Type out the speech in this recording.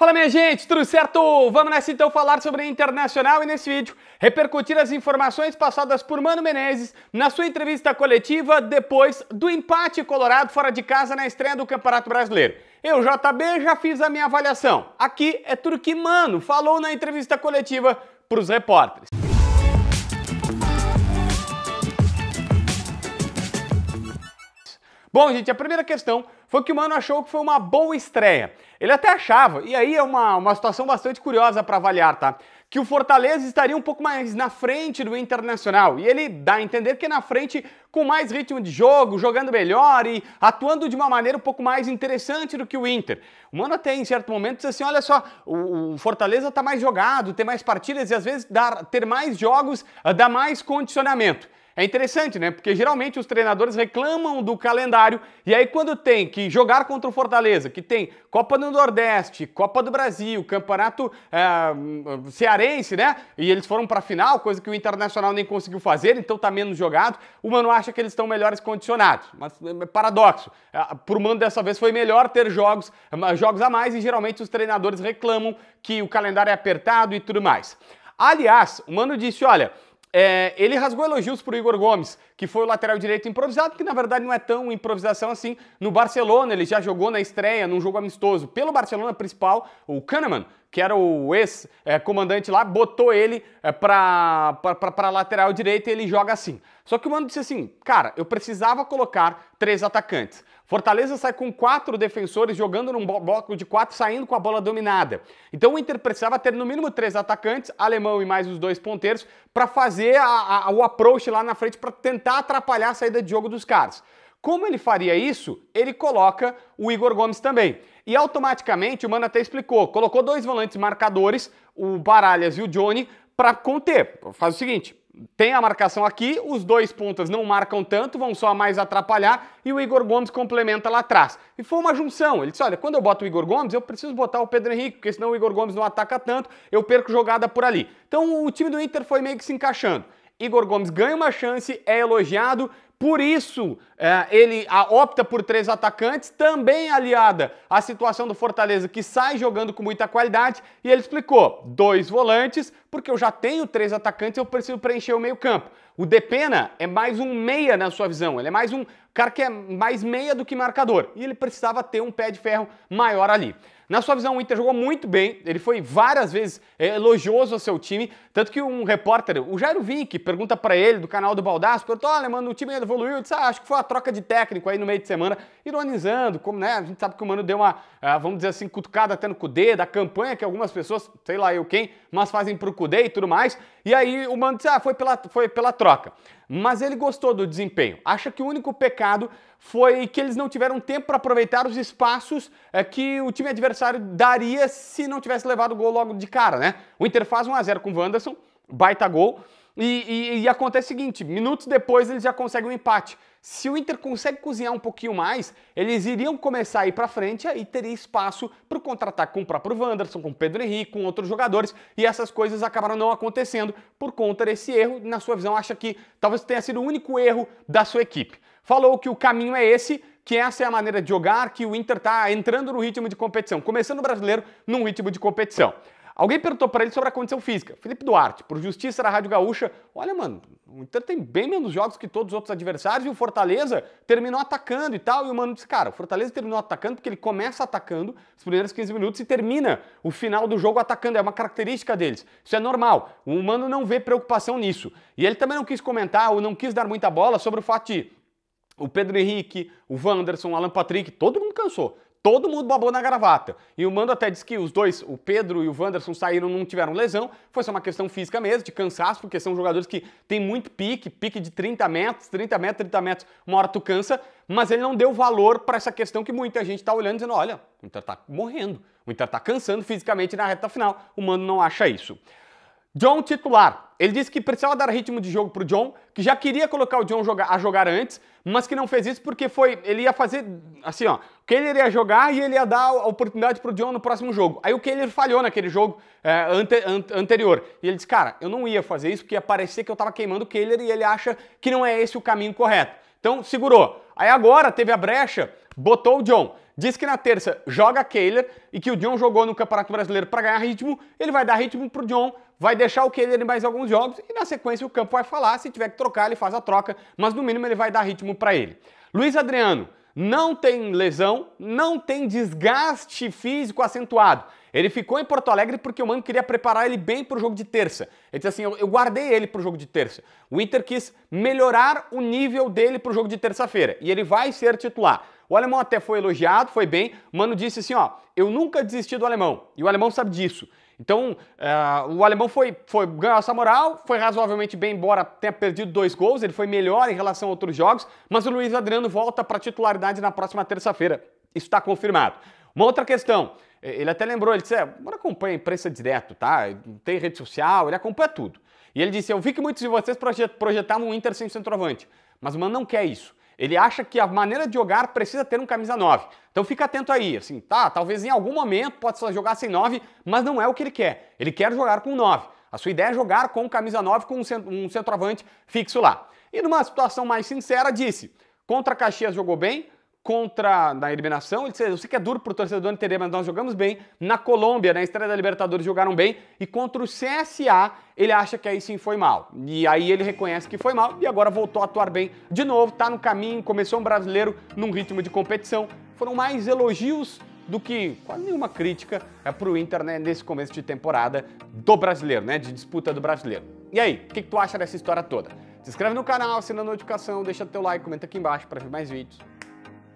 Fala minha gente, tudo certo? Vamos nessa então falar sobre a Internacional e nesse vídeo repercutir as informações passadas por Mano Menezes na sua entrevista coletiva depois do empate colorado fora de casa na estreia do Campeonato Brasileiro. Eu, JB, já fiz a minha avaliação. Aqui é tudo que Mano falou na entrevista coletiva para os repórteres. Bom, gente, a primeira questão foi que o Mano achou que foi uma boa estreia. Ele até achava, e aí é uma situação bastante curiosa para avaliar, tá? Que o Fortaleza estaria um pouco mais na frente do Internacional. E ele dá a entender que é na frente com mais ritmo de jogo, jogando melhor e atuando de uma maneira um pouco mais interessante do que o Inter. O Mano até em certo momento diz assim, olha só, o Fortaleza tá mais jogado, tem mais partidas e às vezes ter mais jogos dá mais condicionamento. É interessante, né? Porque geralmente os treinadores reclamam do calendário e aí quando tem que jogar contra o Fortaleza, que tem Copa do Nordeste, Copa do Brasil, Campeonato Cearense, né? E eles foram para a final, coisa que o Internacional nem conseguiu fazer, então tá menos jogado. O Mano acha que eles estão melhores condicionados, mas é paradoxo. Por Mano dessa vez foi melhor ter jogos a mais e geralmente os treinadores reclamam que o calendário é apertado e tudo mais. Aliás, o Mano disse, olha... ele rasgou elogios pro Igor Gomes, que foi o lateral direito improvisado, que na verdade não é tão improvisação assim. No Barcelona, ele já jogou na estreia, num jogo amistoso, pelo Barcelona principal, o Kahneman, que era o ex-comandante lá, botou ele para lateral direito e ele joga assim. Só que o Mano disse assim, cara, eu precisava colocar 3 atacantes. Fortaleza sai com 4 defensores jogando num bloco de 4, saindo com a bola dominada. Então o Inter precisava ter no mínimo 3 atacantes, alemão e mais os 2 ponteiros, para fazer o approach lá na frente, para tentar atrapalhar a saída de jogo dos caras. Como ele faria isso? Ele coloca o Igor Gomes também. E automaticamente, o Mano até explicou, colocou 2 volantes marcadores, o Baralhas e o Johnny, para conter. Faz o seguinte... Tem a marcação aqui, os 2 pontas não marcam tanto, vão só mais atrapalhar e o Igor Gomes complementa lá atrás. E foi uma junção, ele disse, olha, quando eu boto o Igor Gomes, eu preciso botar o Pedro Henrique, porque senão o Igor Gomes não ataca tanto, eu perco jogada por ali. Então o time do Inter foi meio que se encaixando. Igor Gomes ganha uma chance, é elogiado, por isso ele opta por 3 atacantes, também aliada à situação do Fortaleza, que sai jogando com muita qualidade, e ele explicou, 2 volantes, porque eu já tenho 3 atacantes, eu preciso preencher o meio campo. O Depena é mais um meia na sua visão, ele é mais um cara que é mais meia do que marcador, e ele precisava ter um pé de ferro maior ali. Na sua visão, o Inter jogou muito bem, ele foi várias vezes elogioso ao seu time, tanto que um repórter, o Jairo Vinck, pergunta pra ele, do canal do Baldasso, perguntou, olha, mano, o time evoluiu, eu disse, acho que foi a troca de técnico aí no meio de semana, ironizando, como, né, a gente sabe que o Mano deu uma, vamos dizer assim, cutucada até no Cudê, da campanha que algumas pessoas, sei lá eu quem, mas fazem pro Cudê e tudo mais, e aí o Mano disse, foi pela troca. Mas ele gostou do desempenho, acha que o único pecado foi que eles não tiveram tempo para aproveitar os espaços que o time adversário daria se não tivesse levado o gol logo de cara, né? O Inter faz 1 a 0 com o Wanderson, baita gol, e acontece o seguinte, minutos depois eles já conseguem um empate. Se o Inter consegue cozinhar um pouquinho mais, eles iriam começar a ir para frente e aí teria espaço para o contra-ataque com o próprio Wanderson, com o Pedro Henrique, com outros jogadores, e essas coisas acabaram não acontecendo por conta desse erro. Na sua visão, acha que talvez tenha sido o único erro da sua equipe. Falou que o caminho é esse, que essa é a maneira de jogar, que o Inter está entrando no ritmo de competição, começando o Brasileiro num ritmo de competição. Alguém perguntou para ele sobre a condição física. Felipe Duarte, por Justiça da Rádio Gaúcha, olha, mano, o Inter tem bem menos jogos que todos os outros adversários e o Fortaleza terminou atacando e tal. E o Mano disse, cara, o Fortaleza terminou atacando porque ele começa atacando os primeiros 15 minutos e termina o final do jogo atacando. É uma característica deles. Isso é normal. O Mano não vê preocupação nisso. E ele também não quis comentar ou não quis dar muita bola sobre o fato de o Pedro Henrique, o Wanderson, o Alan Patrick, todo mundo cansou. Todo mundo babou na gravata. E o Mano até disse que os dois, o Pedro e o Wanderson, saíram, não tiveram lesão. Foi só uma questão física mesmo, de cansaço, porque são jogadores que têm muito pique de 30 metros, uma hora tu cansa. Mas ele não deu valor para essa questão que muita gente está olhando, dizendo, olha, o Inter tá morrendo, o Inter tá cansando fisicamente na reta final. O Mano não acha isso. John titular. Ele disse que precisava dar ritmo de jogo pro John, que já queria colocar o John a jogar antes, mas que não fez isso porque ele ia fazer assim, ó, o Kehler ia jogar e ele ia dar a oportunidade pro John no próximo jogo. Aí o Kehler falhou naquele jogo anterior. E ele disse, cara, eu não ia fazer isso porque ia parecer que eu tava queimando o Kehler e ele acha que não é esse o caminho correto. Então segurou. Aí agora teve a brecha, botou o John. disse que na terça joga Kehler e que o John jogou no Campeonato Brasileiro para ganhar ritmo, ele vai dar ritmo pro John, vai deixar o Kehler em mais alguns jogos e na sequência o campo vai falar, se tiver que trocar ele faz a troca, mas no mínimo ele vai dar ritmo para ele. Luiz Adriano não tem lesão, não tem desgaste físico acentuado. Ele ficou em Porto Alegre porque o Mano queria preparar ele bem para o jogo de terça. Ele disse assim, eu guardei ele para o jogo de terça. O Inter quis melhorar o nível dele para o jogo de terça-feira e ele vai ser titular. O alemão até foi elogiado, foi bem. O Mano disse assim, ó, eu nunca desisti do alemão. E o alemão sabe disso. Então, o alemão ganhou essa moral, foi razoavelmente bem, embora tenha perdido 2 gols, ele foi melhor em relação a outros jogos, mas o Luiz Adriano volta para titularidade na próxima terça-feira. Isso está confirmado. Uma outra questão, ele até lembrou, ele disse, agora acompanha a imprensa direto, tá? Tem rede social, ele acompanha tudo. E ele disse, eu vi que muitos de vocês projetavam um Inter sem centroavante, mas o Mano não quer isso. Ele acha que a maneira de jogar precisa ter um camisa 9. Então fica atento aí, assim, tá, talvez em algum momento possa jogar sem 9, mas não é o que ele quer. Ele quer jogar com 9. A sua ideia é jogar com camisa 9, com um centroavante fixo lá. E numa situação mais sincera, disse, contra Caxias jogou bem, na eliminação, ele disse, eu sei que é duro pro torcedor entender, mas nós jogamos bem. Na Colômbia, na estreia da Libertadores, jogaram bem. E contra o CSA, ele acha que aí sim foi mal. E aí ele reconhece que foi mal e agora voltou a atuar bem de novo, tá no caminho, começou um brasileiro num ritmo de competição. Foram mais elogios do que quase nenhuma crítica pro Inter, né, nesse começo de temporada do brasileiro, né, de disputa do brasileiro. E aí, o que tu acha dessa história toda? Se inscreve no canal, assina a notificação, deixa teu like, comenta aqui embaixo para ver mais vídeos.